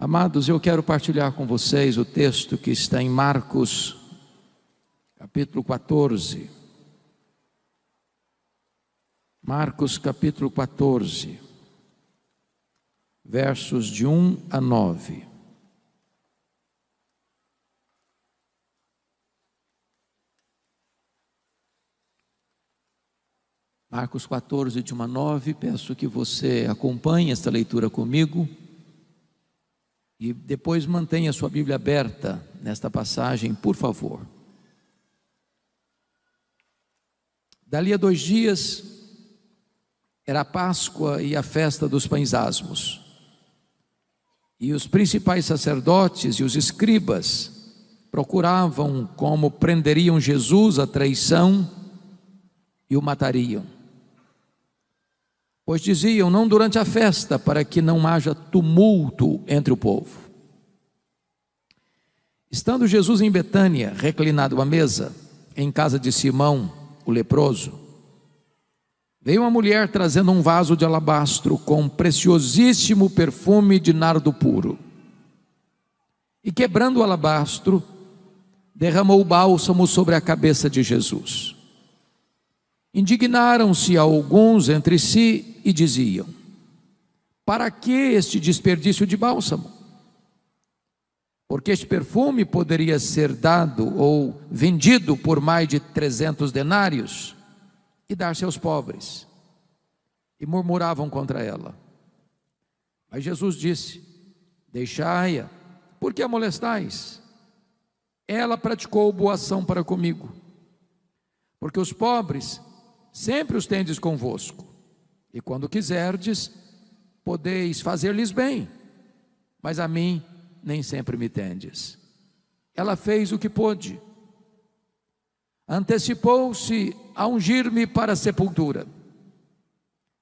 Amados, eu quero partilhar com vocês o texto que está em Marcos, capítulo 14. Marcos, capítulo 14, versos de 1 a 9. Marcos 14, de 1 a 9, peço que você acompanhe esta leitura comigo e depois mantenha sua Bíblia aberta nesta passagem, por favor. Dali a 2 dias, era a Páscoa e a festa dos pães asmos. E os principais sacerdotes e os escribas procuravam como prenderiam Jesus à traição e o matariam. Pois diziam, não durante a festa, para que não haja tumulto entre o povo. Estando Jesus em Betânia, reclinado à mesa, em casa de Simão, o leproso, veio uma mulher trazendo um vaso de alabastro com preciosíssimo perfume de nardo puro. E quebrando o alabastro, derramou o bálsamo sobre a cabeça de Jesus. Indignaram-se alguns entre si e diziam, para que este desperdício de bálsamo? Porque este perfume poderia ser dado ou vendido por mais de 300 denários e dar-se aos pobres. E murmuravam contra ela. Mas Jesus disse, deixai-a, por que a molestais? Ela praticou boa ação para comigo, porque os pobres sempre os tendes convosco, e quando quiserdes, podeis fazer-lhes bem, mas a mim nem sempre me tendes. Ela fez o que pôde, antecipou-se a ungir-me para a sepultura.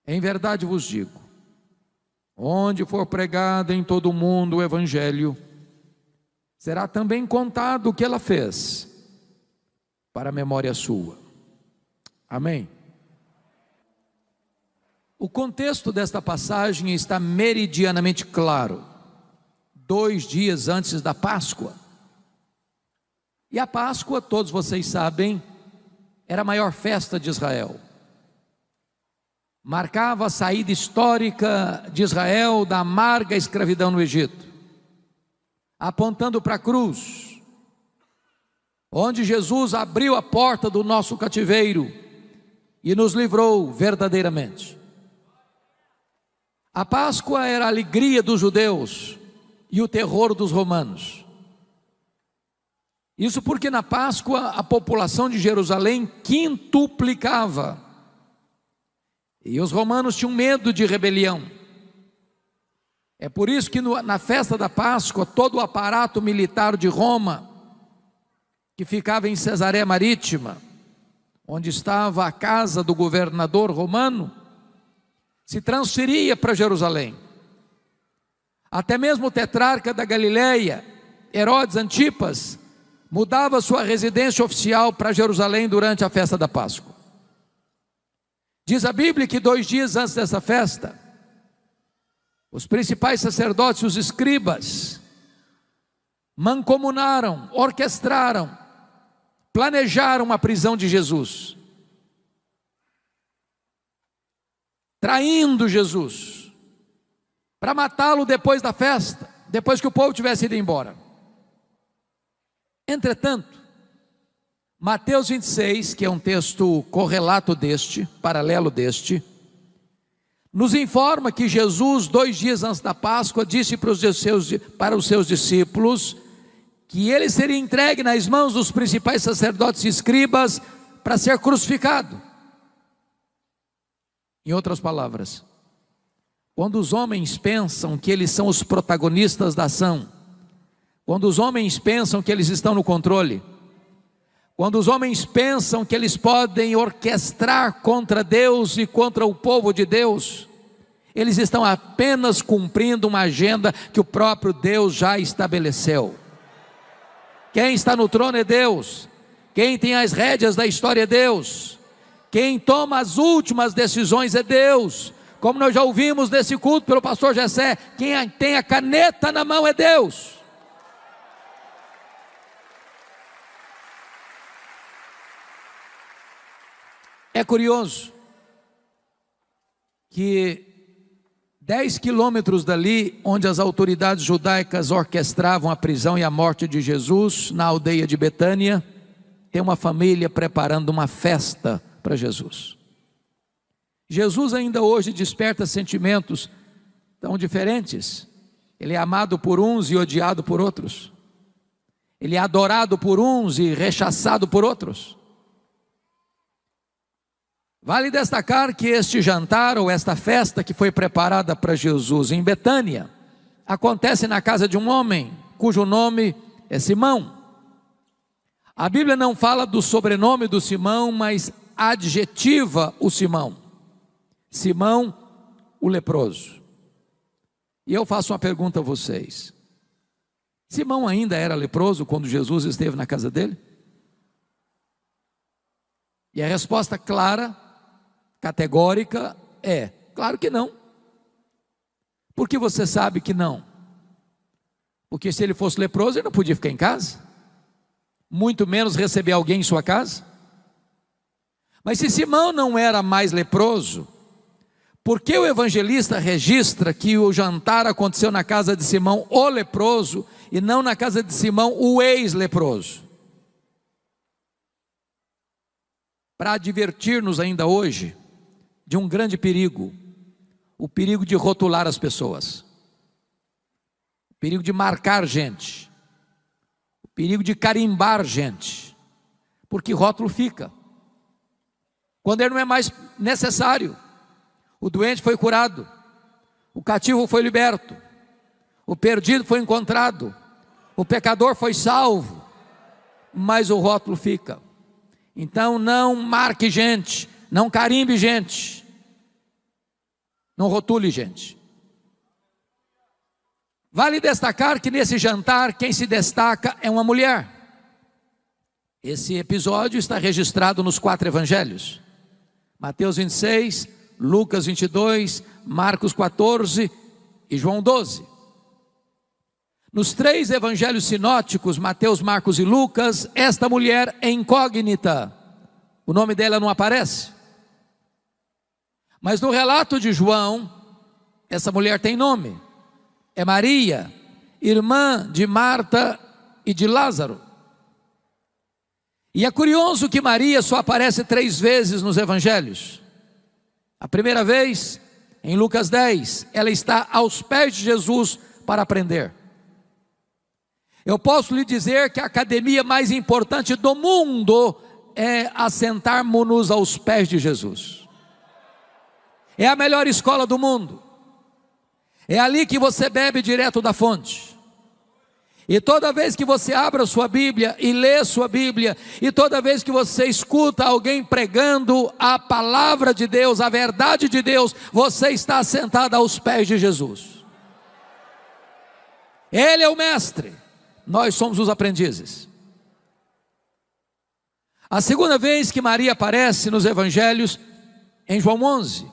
Em verdade vos digo, onde for pregado em todo o mundo o Evangelho, será também contado o que ela fez, para a memória sua. Amém? O contexto desta passagem está meridianamente claro. 2 dias antes da Páscoa. E a Páscoa, todos vocês sabem, era a maior festa de Israel. Marcava a saída histórica de Israel da amarga escravidão no Egito, apontando para a cruz, onde Jesus abriu a porta do nosso cativeiro e nos livrou verdadeiramente. A Páscoa era a alegria dos judeus e o terror dos romanos. Isso porque na Páscoa a população de Jerusalém quintuplicava. E os romanos tinham medo de rebelião. É por isso que na festa da Páscoa, todo o aparato militar de Roma, que ficava em Cesareia Marítima, onde estava a casa do governador romano, se transferia para Jerusalém. Até mesmo o tetrarca da Galileia, Herodes Antipas, mudava sua residência oficial para Jerusalém durante a festa da Páscoa. Diz a Bíblia que 2 dias antes dessa festa, os principais sacerdotes e os escribas mancomunaram, orquestraram, planejaram a prisão de Jesus, traindo Jesus, para matá-lo depois da festa, depois que o povo tivesse ido embora. Entretanto, Mateus 26, que é um texto correlato deste, paralelo deste, nos informa que Jesus, 2 dias antes da Páscoa, disse para os seus discípulos que ele seria entregue nas mãos dos principais sacerdotes e escribas para ser crucificado. Em outras palavras, quando os homens pensam que eles são os protagonistas da ação, quando os homens pensam que eles estão no controle, quando os homens pensam que eles podem orquestrar contra Deus e contra o povo de Deus, eles estão apenas cumprindo uma agenda que o próprio Deus já estabeleceu. Quem está no trono é Deus, quem tem as rédeas da história é Deus, quem toma as últimas decisões é Deus, Como nós já ouvimos nesse culto pelo pastor Jessé, quem tem a caneta na mão é Deus. É curioso que 10 quilômetros dali, onde as autoridades judaicas orquestravam a prisão e a morte de Jesus, na aldeia de Betânia, tem uma família preparando uma festa para Jesus. Jesus ainda hoje desperta sentimentos tão diferentes. Ele é amado por uns e odiado por outros. Ele é adorado por uns e rechaçado por outros. Vale destacar que este jantar ou esta festa que foi preparada para Jesus em Betânia acontece na casa de um homem cujo nome é Simão. A Bíblia não fala do sobrenome do Simão, mas adjetiva o Simão. Simão, o leproso. E eu faço uma pergunta a vocês: Simão ainda era leproso quando Jesus esteve na casa dele? E a resposta clara, categórica é: claro que não. Por que você sabe que não? Porque se ele fosse leproso, ele não podia ficar em casa, muito menos receber alguém em sua casa. Mas se Simão não era mais leproso, por que o evangelista registra que o jantar aconteceu na casa de Simão, o leproso, e não na casa de Simão, o ex-leproso? Para advertir-nos ainda hoje de um grande perigo, o perigo de rotular as pessoas, o perigo de marcar gente, o perigo de carimbar gente, porque rótulo fica, quando ele não é mais necessário. O doente foi curado, o cativo foi liberto, o perdido foi encontrado, o pecador foi salvo, mas o rótulo fica. Então não marque gente, não carimbe gente, não rotule gente. Vale destacar que nesse jantar quem se destaca é uma mulher. Esse episódio está registrado nos 4 evangelhos: Mateus 26, Lucas 22, Marcos 14 e João 12. Nos 3 evangelhos sinóticos, Mateus, Marcos e Lucas, esta mulher é incógnita, o nome dela não aparece. Mas no relato de João, essa mulher tem nome, é Maria, irmã de Marta e de Lázaro. E é curioso que Maria só aparece 3 vezes nos evangelhos. A primeira vez, em Lucas 10, ela está aos pés de Jesus para aprender. Eu posso lhe dizer que a academia mais importante do mundo é assentarmos-nos aos pés de Jesus. É a melhor escola do mundo. É ali que você bebe direto da fonte. E toda vez que você abre a sua Bíblia e lê a sua Bíblia, e toda vez que você escuta alguém pregando a palavra de Deus, a verdade de Deus, você está sentado aos pés de Jesus. Ele é o mestre, nós somos os aprendizes. A segunda vez que Maria aparece nos evangelhos, em João 11,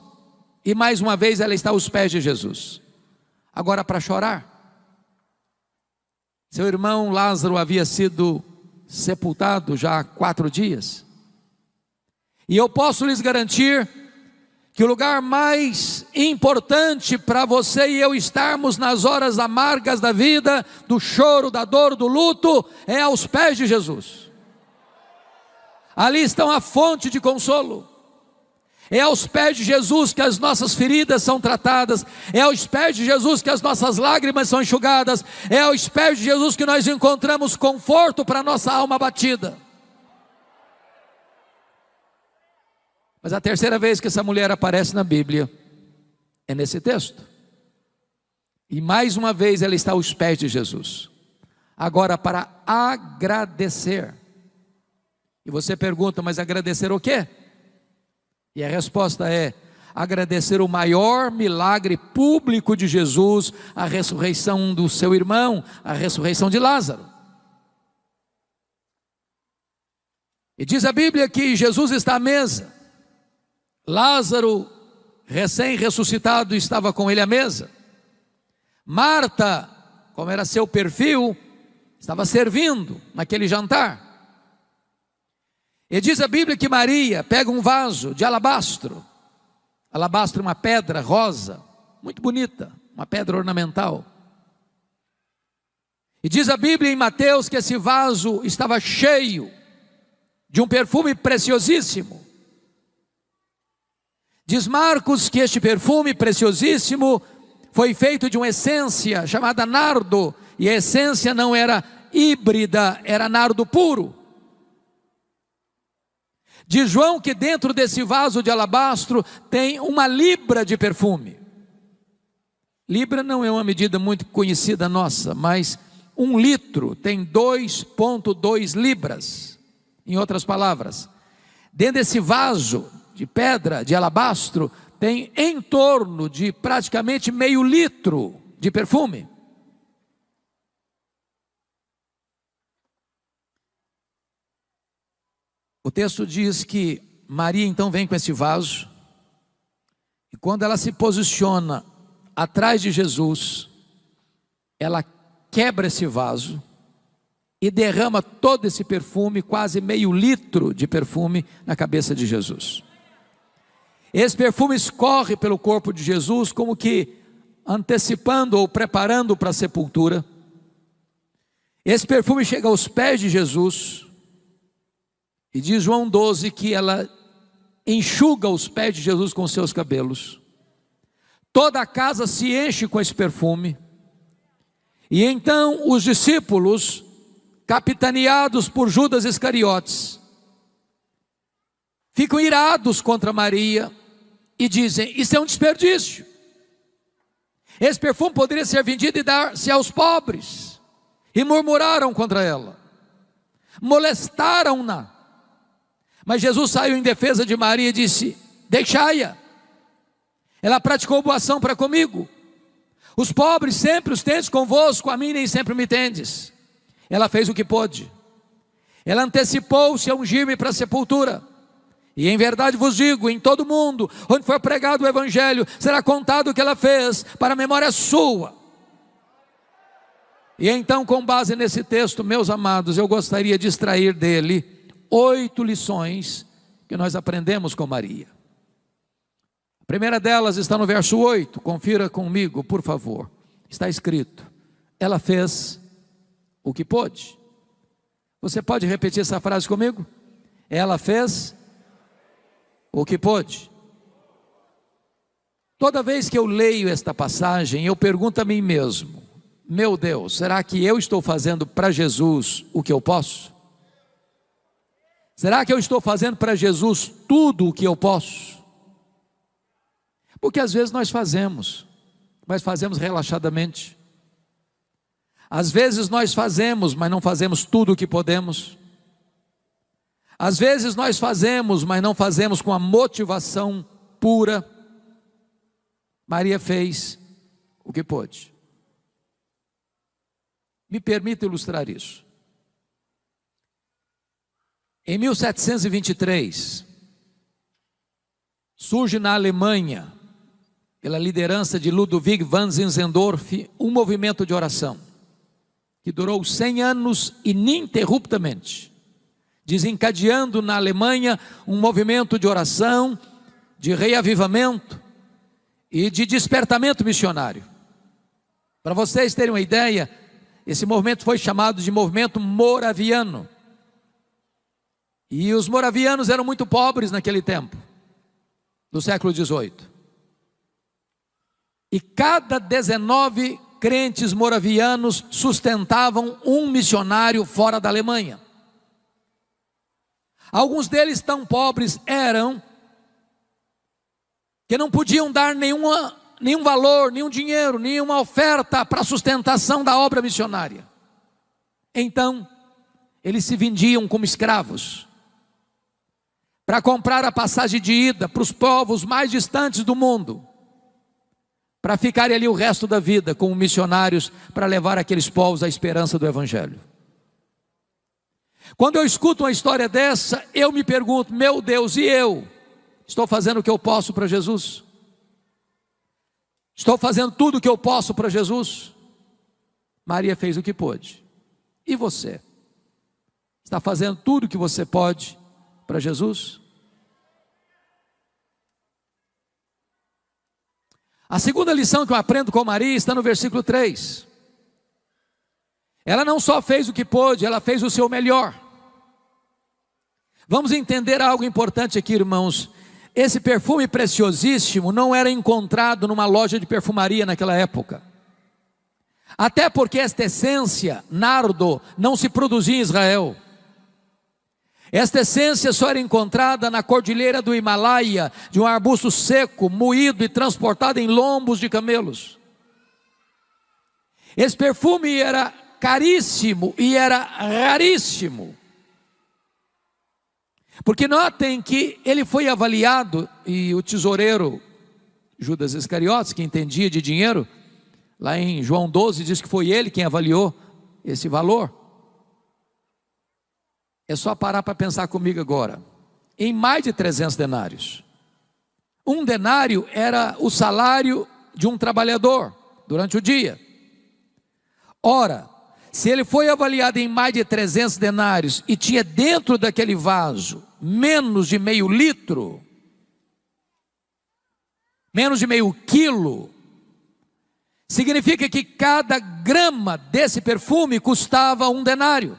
e mais uma vez ela está aos pés de Jesus, agora para chorar. Seu irmão Lázaro havia sido sepultado já há 4 dias. E eu posso lhes garantir que o lugar mais importante para você e eu estarmos nas horas amargas da vida, do choro, da dor, do luto, é aos pés de Jesus. Ali estão a fonte de consolo. É aos pés de Jesus que as nossas feridas são tratadas. É aos pés de Jesus que as nossas lágrimas são enxugadas. É aos pés de Jesus que nós encontramos conforto para a nossa alma abatida. Mas a terceira vez que essa mulher aparece na Bíblia é nesse texto. E mais uma vez ela está aos pés de Jesus, agora para agradecer. E você pergunta, mas agradecer o quê? E a resposta é: agradecer o maior milagre público de Jesus, a ressurreição do seu irmão, a ressurreição de Lázaro. E diz a Bíblia que Jesus está à mesa, Lázaro recém-ressuscitado, estava com ele à mesa. Marta, como era seu perfil, estava servindo naquele jantar. E diz a Bíblia que Maria pega um vaso de alabastro. Alabastro é uma pedra rosa, muito bonita, uma pedra ornamental. E diz a Bíblia em Mateus que esse vaso estava cheio de um perfume preciosíssimo. Diz Marcos que este perfume preciosíssimo foi feito de uma essência chamada nardo, e a essência não era híbrida, era nardo puro. Diz João que dentro desse vaso de alabastro tem 1 libra de perfume. Libra não é uma medida muito conhecida nossa, mas 1 litro tem 2,2 libras. Em outras palavras, dentro desse vaso de pedra, de alabastro, tem em torno de praticamente meio litro de perfume. O texto diz que Maria então vem com esse vaso, e quando ela se posiciona atrás de Jesus, ela quebra esse vaso e derrama todo esse perfume, quase meio litro de perfume, na cabeça de Jesus. Esse perfume escorre pelo corpo de Jesus, como que antecipando ou preparando para a sepultura. Esse perfume chega aos pés de Jesus, e diz João 12 que ela enxuga os pés de Jesus com seus cabelos. Toda a casa se enche com esse perfume. E então os discípulos, capitaneados por Judas Iscariotes, ficam irados contra Maria e dizem: isso é um desperdício. Esse perfume poderia ser vendido e dar-se aos pobres. E murmuraram contra ela, molestaram-na. Mas Jesus saiu em defesa de Maria e disse: deixai-a, ela praticou boa ação para comigo. Os pobres sempre os tendes convosco, a mim nem sempre me tendes. Ela fez o que pôde. Ela antecipou-se a ungir-me para a sepultura. E em verdade vos digo, em todo mundo onde for pregado o Evangelho, será contado o que ela fez, para a memória sua. E então, com base nesse texto, meus amados, eu gostaria de extrair dele 8 lições que nós aprendemos com Maria. A primeira delas está no verso 8, confira comigo, por favor. Está escrito: ela fez o que pôde. Você pode repetir essa frase comigo? Ela fez o que pôde. Toda vez que eu leio esta passagem, eu pergunto a mim mesmo: meu Deus, será que eu estou fazendo para Jesus o que eu posso? Será que eu estou fazendo para Jesus tudo o que eu posso? Porque às vezes nós fazemos, mas fazemos relaxadamente. Às vezes nós fazemos, mas não fazemos tudo o que podemos. Às vezes nós fazemos, mas não fazemos com a motivação pura. Maria fez o que pôde. Me permita ilustrar isso. Em 1723, surge na Alemanha, pela liderança de Ludwig van Zinzendorf, um movimento de oração, que durou 100 anos ininterruptamente, desencadeando na Alemanha um movimento de oração, de reavivamento e de despertamento missionário. Para vocês terem uma ideia, esse movimento foi chamado de movimento moraviano. E os moravianos eram muito pobres naquele tempo, do século XVIII. E cada 19 crentes moravianos sustentavam um missionário fora da Alemanha. Alguns deles tão pobres eram que não podiam dar nenhum valor, nenhum dinheiro, nenhuma oferta para a sustentação da obra missionária. Então, eles se vendiam como escravos para comprar a passagem de ida para os povos mais distantes do mundo, para ficarem ali o resto da vida como missionários, para levar aqueles povos à esperança do Evangelho. Quando eu escuto uma história dessa, eu me pergunto: meu Deus, e eu? Estou fazendo o que eu posso para Jesus? Estou fazendo tudo o que eu posso para Jesus? Maria fez o que pôde. E você? Está fazendo tudo o que você pode para Jesus? A segunda lição que eu aprendo com Maria está no versículo 3. Ela não só fez o que pôde, ela fez o seu melhor. Vamos entender algo importante aqui, irmãos. Esse perfume preciosíssimo não era encontrado numa loja de perfumaria naquela época. Até porque esta essência, nardo, não se produzia em Israel. Esta essência só era encontrada na cordilheira do Himalaia, de um arbusto seco, moído e transportado em lombos de camelos. Esse perfume era caríssimo e era raríssimo. Porque notem que ele foi avaliado, e o tesoureiro Judas Iscariotes, que entendia de dinheiro, lá em João 12 diz que foi ele quem avaliou esse valor. É só parar para pensar comigo agora. Em mais de 300 denários. Um denário era o salário de um trabalhador durante o dia. Ora, se ele foi avaliado em mais de 300 denários e tinha dentro daquele vaso menos de meio litro, menos de meio quilo, significa que cada grama desse perfume custava um denário.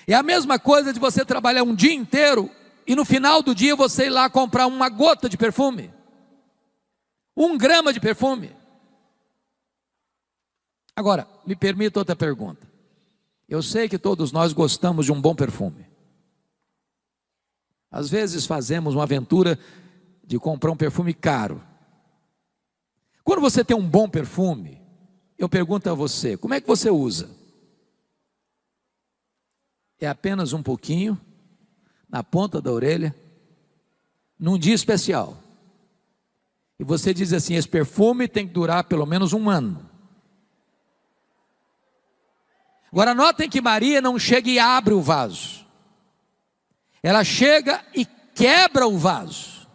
É a mesma coisa de você trabalhar um dia inteiro e no final do dia você ir lá comprar uma gota de perfume, 1 grama de perfume. Agora, me permita outra pergunta. Eu sei que todos nós gostamos de um bom perfume. Às vezes fazemos uma aventura de comprar um perfume caro. Quando você tem um bom perfume, eu pergunto a você, como é que você usa? É apenas um pouquinho, na ponta da orelha, num dia especial. E você diz assim, esse perfume tem que durar pelo menos 1 ano. Agora notem que Maria não chega e abre o vaso. Ela chega e quebra o vaso.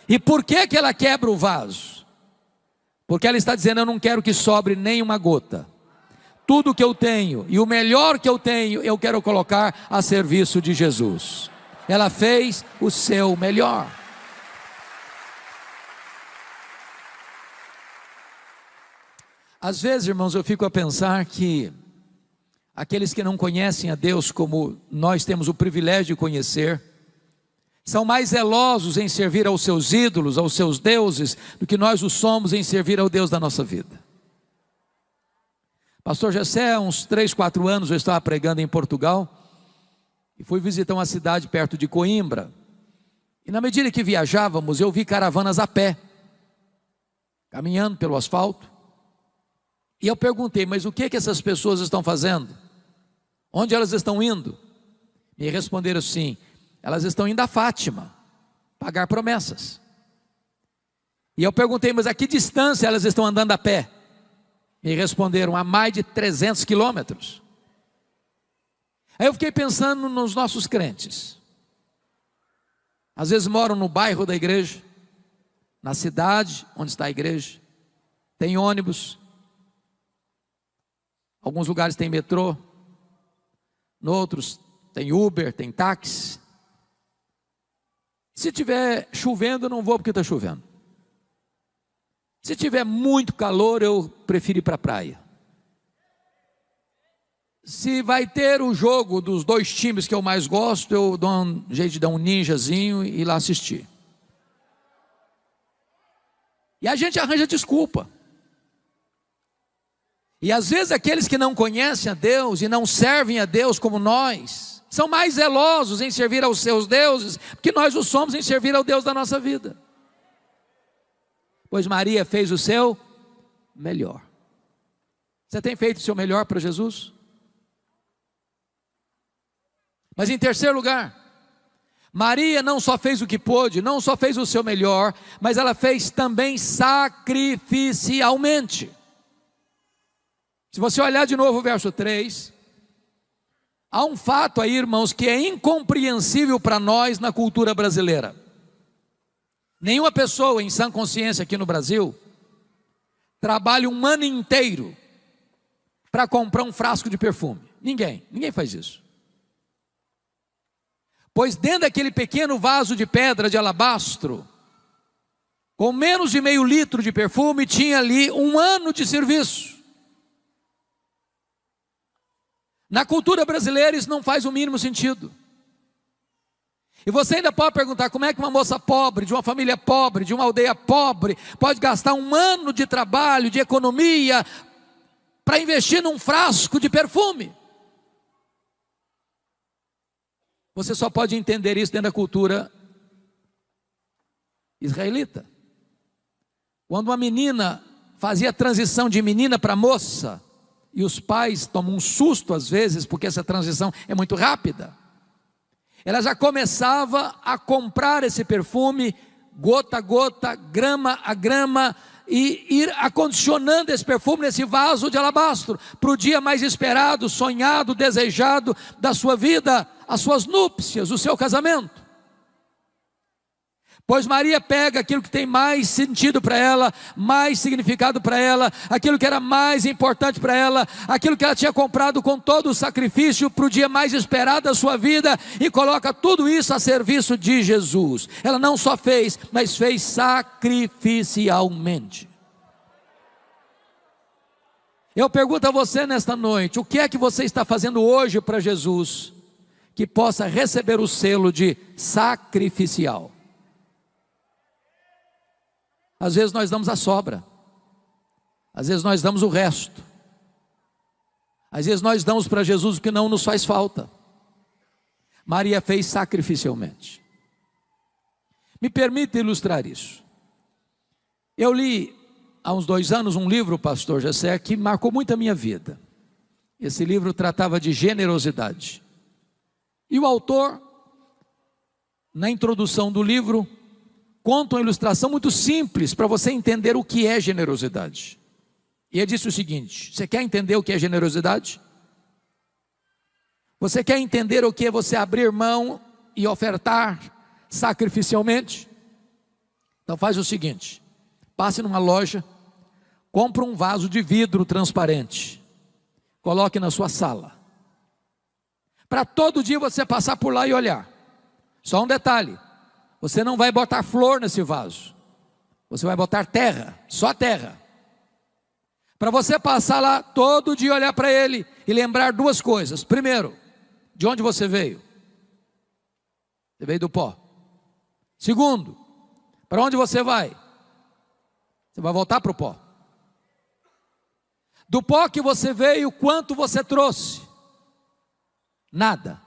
E por que que ela quebra o vaso? Porque ela está dizendo, eu não quero que sobre nem uma gota. Tudo que eu tenho, e o melhor que eu tenho, eu quero colocar a serviço de Jesus. Ela fez o seu melhor. Às vezes, irmãos, eu fico a pensar que aqueles que não conhecem a Deus como nós temos o privilégio de conhecer, são mais zelosos em servir aos seus ídolos, aos seus deuses, do que nós o somos em servir ao Deus da nossa vida. Pastor Jessé, há uns 3, 4 anos eu estava pregando em Portugal, e fui visitar uma cidade perto de Coimbra, e na medida que viajávamos, eu vi caravanas a pé, caminhando pelo asfalto, e eu perguntei, mas o que essas pessoas estão fazendo? Onde elas estão indo? Me responderam assim, elas estão indo a Fátima, pagar promessas. E eu perguntei, mas a que distância elas estão andando a pé? Me responderam, a mais de 300 quilômetros. Aí eu fiquei pensando nos nossos crentes. Às vezes moram no bairro da igreja, na cidade onde está a igreja, tem ônibus, alguns lugares tem metrô, em outros tem Uber, tem táxi. Se tiver chovendo, eu não vou porque está chovendo. Se tiver muito calor, eu prefiro ir para a praia. Se vai ter o jogo dos 2 times que eu mais gosto, eu dou um jeito de dar um ninjazinho e ir lá assistir. E a gente arranja desculpa. E às vezes aqueles que não conhecem a Deus e não servem a Deus como nós, são mais zelosos em servir aos seus deuses, que nós o somos em servir ao Deus da nossa vida. Pois Maria fez o seu melhor. Você tem feito o seu melhor para Jesus? Mas em terceiro lugar, Maria não só fez o que pôde, não só fez o seu melhor, mas ela fez também sacrificialmente. Se você olhar de novo o verso 3, há um fato aí, irmãos, que é incompreensível para nós na cultura brasileira. Nenhuma pessoa em sã consciência aqui no Brasil trabalha um ano inteiro para comprar um frasco de perfume. Ninguém faz isso. Pois dentro daquele pequeno vaso de pedra de alabastro, com menos de meio litro de perfume, tinha ali um ano de serviço. Na cultura brasileira isso não faz o mínimo sentido. E você ainda pode perguntar, como é que uma moça pobre, de uma família pobre, de uma aldeia pobre, pode gastar um ano de trabalho, de economia, para investir num frasco de perfume? Você só pode entender isso dentro da cultura israelita. Quando uma menina fazia a transição de menina para moça, e os pais tomam um susto às vezes, porque essa transição é muito rápida, ela já começava a comprar esse perfume, gota a gota, grama a grama, e ir acondicionando esse perfume nesse vaso de alabastro, para o dia mais esperado, sonhado, desejado da sua vida, as suas núpcias, o seu casamento. Pois Maria pega aquilo que tem mais sentido para ela, mais significado para ela, aquilo que era mais importante para ela, aquilo que ela tinha comprado com todo o sacrifício para o dia mais esperado da sua vida, e coloca tudo isso a serviço de Jesus. Ela não só fez, mas fez sacrificialmente. Eu pergunto a você nesta noite, o que é que você está fazendo hoje para Jesus, que possa receber o selo de sacrificial? Às vezes nós damos a sobra, às vezes nós damos o resto, às vezes nós damos para Jesus o que não nos faz falta. Maria fez sacrificialmente. Me permita ilustrar isso. Eu li há uns 2 anos um livro, pastor Jessé, que marcou muito a minha vida. Esse livro tratava de generosidade. E o autor, na introdução do livro, conta uma ilustração muito simples para você entender o que é generosidade. E ele disse o seguinte: você quer entender o que é generosidade? Você quer entender o que é você abrir mão e ofertar sacrificialmente? Então faz o seguinte: passe numa loja, compre um vaso de vidro transparente, coloque na sua sala, para todo dia você passar por lá e olhar. Só um detalhe: você não vai botar flor nesse vaso, você vai botar terra, só terra, para você passar lá todo dia, olhar para ele e lembrar 2 coisas. Primeiro, de onde você veio? Você veio do pó. Segundo, para onde você vai? Você vai voltar para o pó. Do pó que você veio, quanto você trouxe? Nada.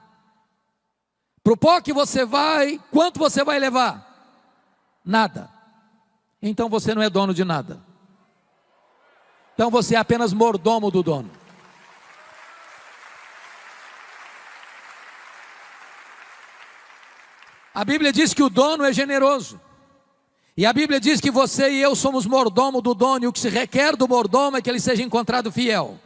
Para o pó que você vai, quanto você vai levar? Nada. Então você não é dono de nada. Então você é apenas mordomo do dono. A Bíblia diz que o dono é generoso. E a Bíblia diz que você e eu somos mordomo do dono, e o que se requer do mordomo é que ele seja encontrado fiel.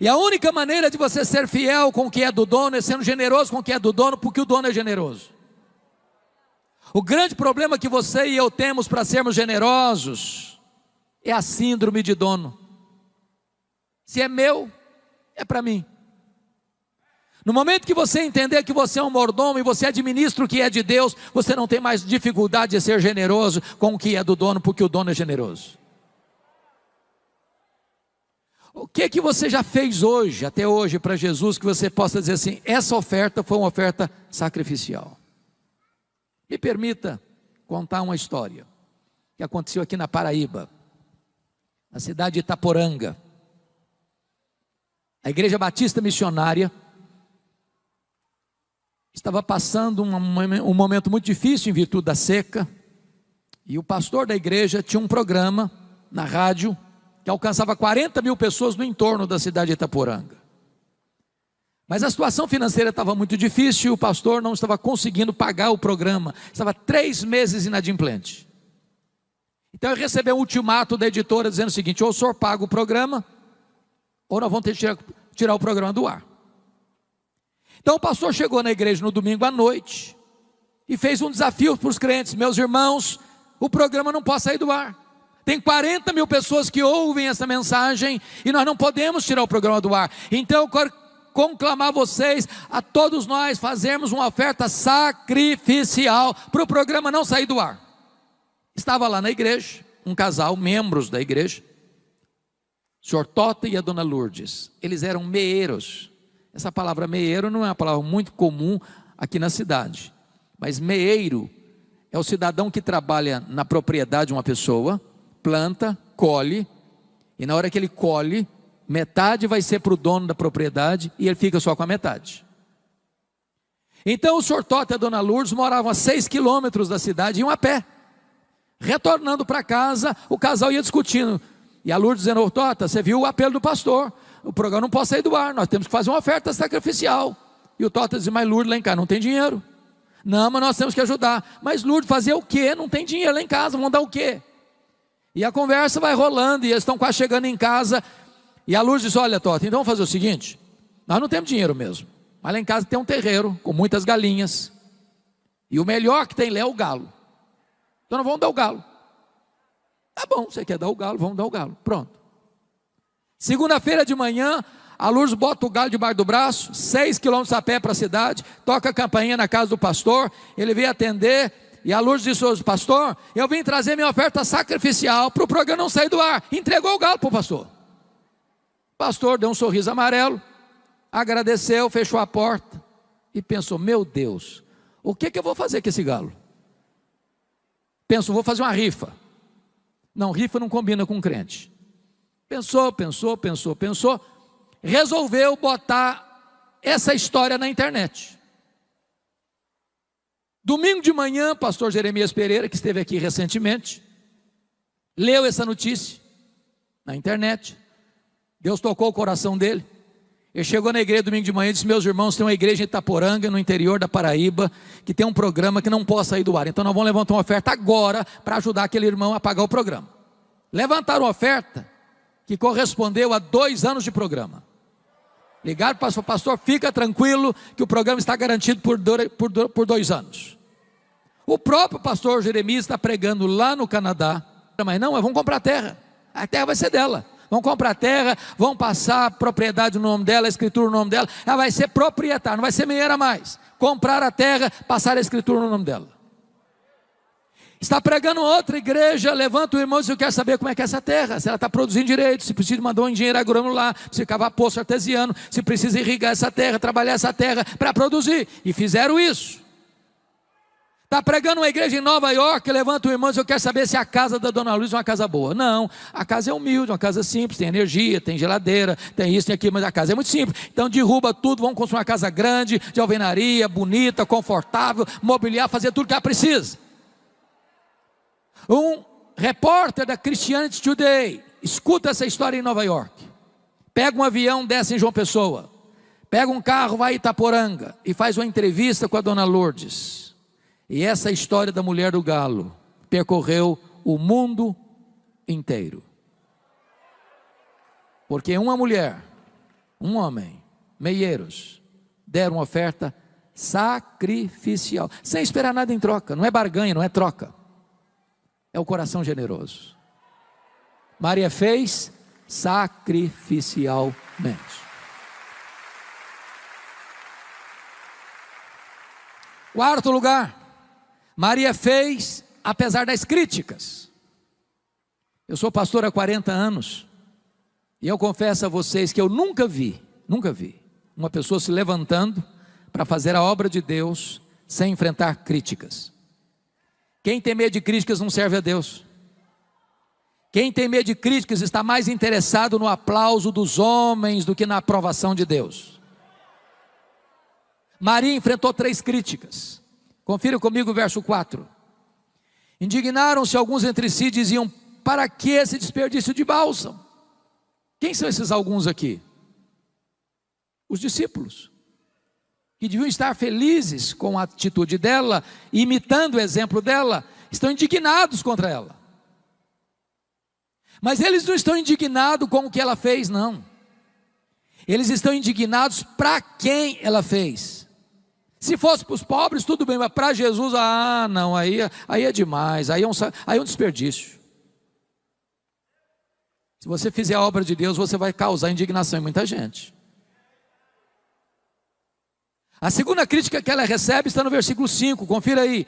E a única maneira de você ser fiel com o que é do dono é sendo generoso com o que é do dono, porque o dono é generoso. O grande problema que você e eu temos para sermos generosos é a síndrome de dono. Se é meu, é para mim. No momento que você entender que você é um mordomo e você administra o que é de Deus, você não tem mais dificuldade de ser generoso com o que é do dono, porque o dono é generoso. O que você já fez hoje, até hoje, para Jesus, que você possa dizer assim: essa oferta foi uma oferta sacrificial? Me permita contar uma história que aconteceu aqui na Paraíba, na cidade de Itaporanga. A Igreja Batista Missionária estava passando um momento muito difícil em virtude da seca, e o pastor da igreja tinha um programa na rádio que alcançava 40 mil pessoas no entorno da cidade de Itaporanga. Mas a situação financeira estava muito difícil, e o pastor não estava conseguindo pagar o programa, estava 3 meses inadimplente. Então ele recebeu um ultimato da editora dizendo o seguinte: ou o senhor paga o programa, ou nós vamos ter que tirar o programa do ar. Então o pastor chegou na igreja no domingo à noite, e fez um desafio para os crentes: meus irmãos, o programa não pode sair do ar. Tem 40 mil pessoas que ouvem essa mensagem e nós não podemos tirar o programa do ar. Então eu quero conclamar vocês, a todos nós, fazermos uma oferta sacrificial para o programa não sair do ar. Estava lá na igreja um casal, membros da igreja, o senhor Tota e a dona Lourdes. Eles eram meeiros. Essa palavra meeiro não é uma palavra muito comum aqui na cidade, mas meeiro é o cidadão que trabalha na propriedade de uma pessoa, planta, colhe, e na hora que ele colhe, metade vai ser para o dono da propriedade e ele fica só com a metade. Então o senhor Tota e a dona Lourdes moravam a 6 quilômetros da cidade, iam a pé. Retornando para casa, o casal ia discutindo, e a Lourdes dizendo: ô Tota, você viu o apelo do pastor, o programa não pode sair do ar, nós temos que fazer uma oferta sacrificial. E o Tota dizia: mas Lourdes, lá em casa não tem dinheiro. Não, mas nós temos que ajudar. Mas Lourdes, fazer o quê? Não tem dinheiro lá em casa, vão dar o quê? E a conversa vai rolando, e eles estão quase chegando em casa, e a Lourdes diz: olha Tota, então vamos fazer o seguinte, nós não temos dinheiro mesmo, mas lá em casa tem um terreiro, com muitas galinhas, e o melhor que tem lá é o galo, então nós vamos dar o galo. Tá bom, você quer dar o galo, vamos dar o galo, pronto. Segunda-feira de manhã, a Lourdes bota o galo debaixo do braço, 6 quilômetros a pé para a cidade, toca a campainha na casa do pastor, ele veio atender, e a Lourdes disse: pastor, eu vim trazer minha oferta sacrificial para o programa não sair do ar. Entregou o galo para o pastor. O pastor deu um sorriso amarelo, agradeceu, fechou a porta e pensou: meu Deus, o que eu vou fazer com esse galo? Pensou: vou fazer uma rifa. Não, rifa não combina com crente. Pensou, resolveu botar essa história na internet. Domingo de manhã, pastor Jeremias Pereira, que esteve aqui recentemente, leu essa notícia na internet. Deus tocou o coração dele. Ele chegou na igreja domingo de manhã e disse: meus irmãos, tem uma igreja em Itaporanga, no interior da Paraíba, que tem um programa que não pode sair do ar, então nós vamos levantar uma oferta agora para ajudar aquele irmão a pagar o programa. Levantaram uma oferta que correspondeu a 2 anos de programa. Ligaram para o pastor: fica tranquilo que o programa está garantido por 2 anos. O próprio pastor Jeremias está pregando lá no Canadá, mas não, vamos comprar terra, a terra vai ser dela. Vão comprar terra, vão passar a propriedade no nome dela, a escritura no nome dela, ela vai ser proprietária, não vai ser meieira mais. Comprar a terra, passar a escritura no nome dela. Está pregando outra igreja, levanta o irmão e diz: eu quero saber como é que é essa terra, se ela está produzindo direito, se precisa mandar um engenheiro agrônomo lá, se cavar poço artesiano, se precisa irrigar essa terra, trabalhar essa terra para produzir. E fizeram isso. Está pregando uma igreja em Nova York, levanta o irmão e diz: eu quero saber se a casa da dona Luiz é uma casa boa. Não, a casa é humilde, uma casa simples, tem energia, tem geladeira, tem isso, tem aquilo, mas a casa é muito simples. Então derruba tudo, vamos construir uma casa grande, de alvenaria, bonita, confortável, mobiliar, fazer tudo que ela precisa. Um repórter da Christianity Today escuta essa história em Nova York, pega um avião, desce em João Pessoa, pega um carro, vai em Itaporanga e faz uma entrevista com a dona Lourdes. E essa história da mulher do galo percorreu o mundo inteiro, porque uma mulher, um homem, meieiros, deram uma oferta sacrificial, sem esperar nada em troca. Não é barganha, não é troca, é o coração generoso. Maria fez sacrificialmente. Quarto lugar, Maria fez apesar das críticas. Eu sou pastor há 40 anos, e eu confesso a vocês que eu nunca vi uma pessoa se levantando para fazer a obra de Deus sem enfrentar críticas. Quem tem medo de críticas não serve a Deus. Quem tem medo de críticas está mais interessado no aplauso dos homens do que na aprovação de Deus. Maria enfrentou 3 críticas. Confira comigo o verso 4. Indignaram-se alguns entre si e diziam: para que esse desperdício de bálsamo? Quem são esses alguns aqui? Os discípulos, que deviam estar felizes com a atitude dela, imitando o exemplo dela, estão indignados contra ela. Mas eles não estão indignados com o que ela fez, não. Eles estão indignados para quem ela fez. Se fosse para os pobres, tudo bem, mas para Jesus, não, aí é demais, aí é um desperdício. Se você fizer a obra de Deus, você vai causar indignação em muita gente. A segunda crítica que ela recebe está no versículo 5, confira aí.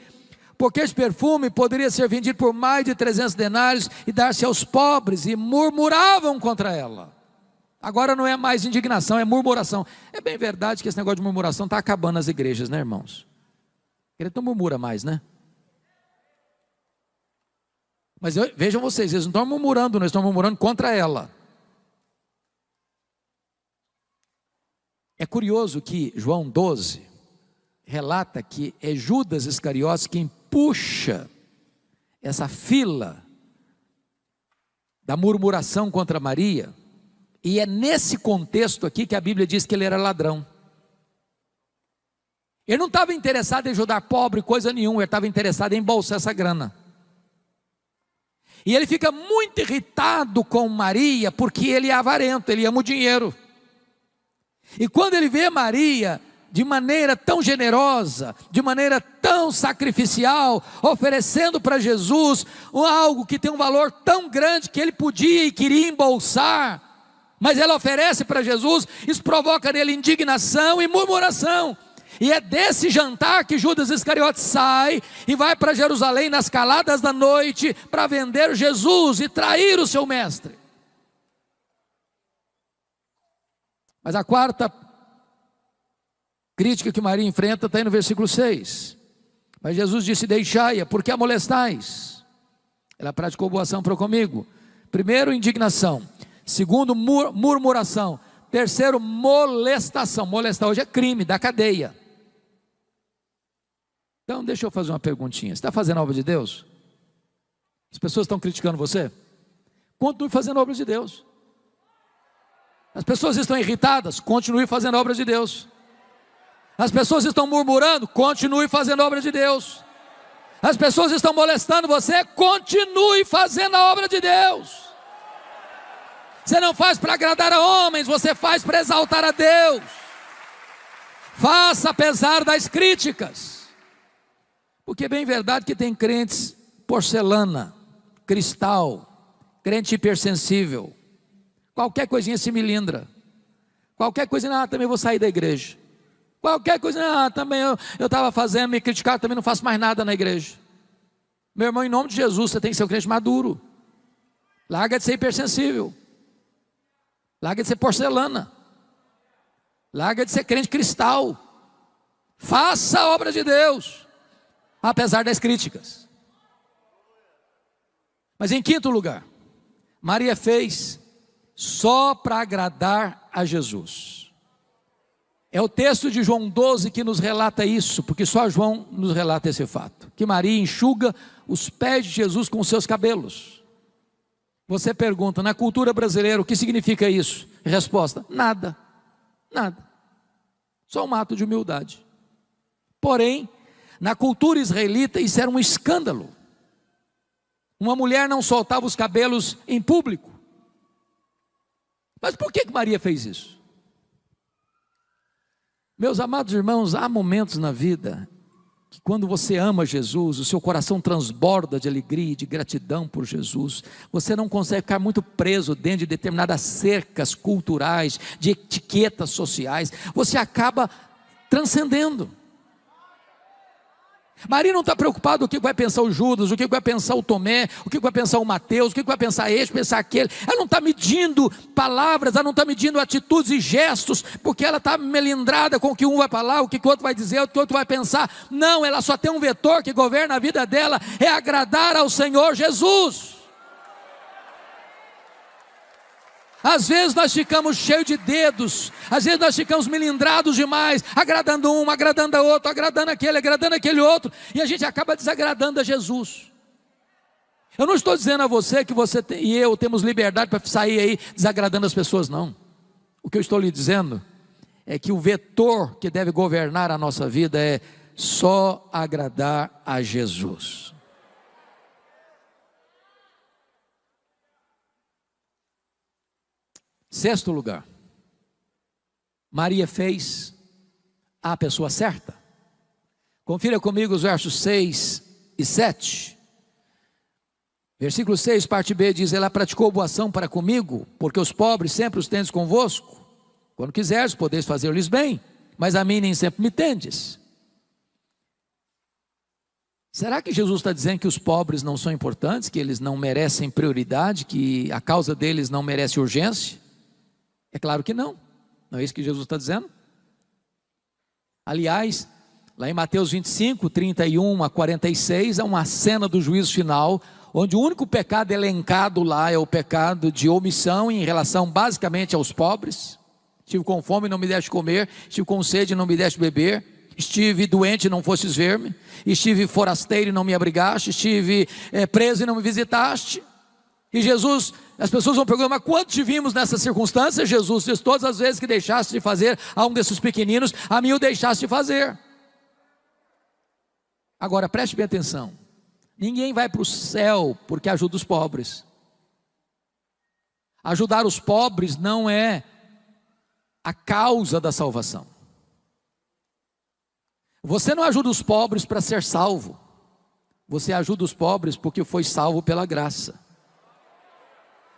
Porque esse perfume poderia ser vendido por mais de 300 denários e dar-se aos pobres, e murmuravam contra ela. Agora não é mais indignação, é murmuração. É bem verdade que esse negócio de murmuração está acabando nas igrejas, né, irmãos? Ele não murmura mais, né? Mas vejam vocês, eles não estão murmurando, eles estão murmurando contra ela. É curioso que João 12 relata que é Judas Iscariotes quem puxa essa fila da murmuração contra Maria, e é nesse contexto aqui que a Bíblia diz que ele era ladrão. Ele não estava interessado em ajudar pobre, coisa nenhuma, ele estava interessado em embolsar essa grana. E ele fica muito irritado com Maria, porque ele é avarento, ele ama o dinheiro. E quando ele vê Maria de maneira tão generosa, de maneira tão sacrificial, oferecendo para Jesus algo que tem um valor tão grande que ele podia e queria embolsar, mas ela oferece para Jesus, isso provoca nele indignação e murmuração. E é desse jantar que Judas Iscariotes sai e vai para Jerusalém nas caladas da noite para vender Jesus e trair o seu mestre. Mas a quarta crítica que Maria enfrenta está aí no versículo 6. Mas Jesus disse: deixai-a, porque a molestais. Ela praticou boa ação para comigo. Primeiro, indignação. Segundo, murmuração. Terceiro, molestação. Molestar hoje é crime, da cadeia. Então deixa eu fazer uma perguntinha. Você está fazendo a obra de Deus? As pessoas estão criticando você? Continue fazendo a obra de Deus. As pessoas estão irritadas? Continue fazendo a obra de Deus. As pessoas estão murmurando? Continue fazendo a obra de Deus. As pessoas estão molestando você? Continue fazendo a obra de Deus. Você não faz para agradar a homens, você faz para exaltar a Deus. Faça apesar das críticas. Porque é bem verdade que tem crentes porcelana, cristal, crente hipersensível. Qualquer coisinha se melindra. Qualquer coisinha, também vou sair da igreja. Qualquer coisa, também eu estava fazendo, me criticaram, também não faço mais nada na igreja. Meu irmão, em nome de Jesus, você tem que ser um crente maduro. Larga de ser hipersensível. Larga de ser porcelana. Larga de ser crente cristal. Faça a obra de Deus, apesar das críticas. Mas em quinto lugar, Maria fez só para agradar a Jesus. É o texto de João 12 que nos relata isso, porque só João nos relata esse fato, que Maria enxuga os pés de Jesus com os seus cabelos. Você pergunta, na cultura brasileira, o que significa isso? Resposta, nada, nada, só um ato de humildade. Porém, na cultura israelita isso era um escândalo. Uma mulher não soltava os cabelos em público. Mas por que Maria fez isso? Meus amados irmãos, há momentos na vida que quando você ama Jesus, o seu coração transborda de alegria e de gratidão por Jesus. Você não consegue ficar muito preso dentro de determinadas cercas culturais, de etiquetas sociais. Você acaba transcendendo. Maria não está preocupada o que vai pensar o Judas, o que vai pensar o Tomé, o que vai pensar o Mateus, o que vai pensar este, pensar aquele. Ela não está medindo palavras, ela não está medindo atitudes e gestos, porque ela está melindrada com o que um vai falar, o que o outro vai dizer, o que o outro vai pensar. Não, ela só tem um vetor que governa a vida dela, é agradar ao Senhor Jesus. Às vezes nós ficamos cheios de dedos, às vezes nós ficamos melindrados demais, agradando um, agradando a outro, agradando aquele outro, e a gente acaba desagradando a Jesus. Eu não estou dizendo a você que você e eu temos liberdade para sair aí desagradando as pessoas, não. O que eu estou lhe dizendo é que o vetor que deve governar a nossa vida é só agradar a Jesus. Sexto lugar, Maria fez a pessoa certa. Confira comigo os versos 6 e 7. Versículo 6, parte B, diz: ela praticou boa ação para comigo, porque os pobres sempre os tendes convosco. Quando quiseres, podeis fazer-lhes bem, mas a mim nem sempre me tendes. Será que Jesus está dizendo que os pobres não são importantes, que eles não merecem prioridade, que a causa deles não merece urgência? É claro que não. Não é isso que Jesus está dizendo? Aliás, lá em Mateus 25, 31 a 46, há uma cena do juízo final, onde o único pecado elencado lá é o pecado de omissão em relação basicamente aos pobres. Estive com fome e não me deste comer, estive com sede e não me deste beber, estive doente e não fostes ver-me, estive forasteiro e não me abrigaste, estive preso e não me visitaste. E Jesus, as pessoas vão perguntar: mas quando te vimos nessa circunstância? Jesus diz: todas as vezes que deixaste de fazer a um desses pequeninos, a mim o deixaste de fazer. Agora preste bem atenção, ninguém vai para o céu porque ajuda os pobres. Ajudar os pobres não é a causa da salvação. Você não ajuda os pobres para ser salvo, você ajuda os pobres porque foi salvo pela graça.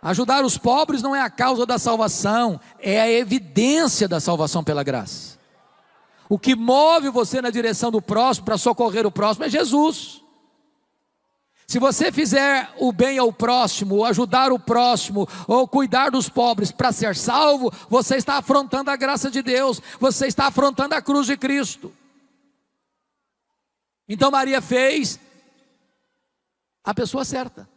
Ajudar os pobres não é a causa da salvação, é a evidência da salvação pela graça. O que move você na direção do próximo, para socorrer o próximo, é Jesus. Se você fizer o bem ao próximo, ou ajudar o próximo, ou cuidar dos pobres para ser salvo, você está afrontando a graça de Deus, você está afrontando a cruz de Cristo. Então Maria fez a pessoa certa.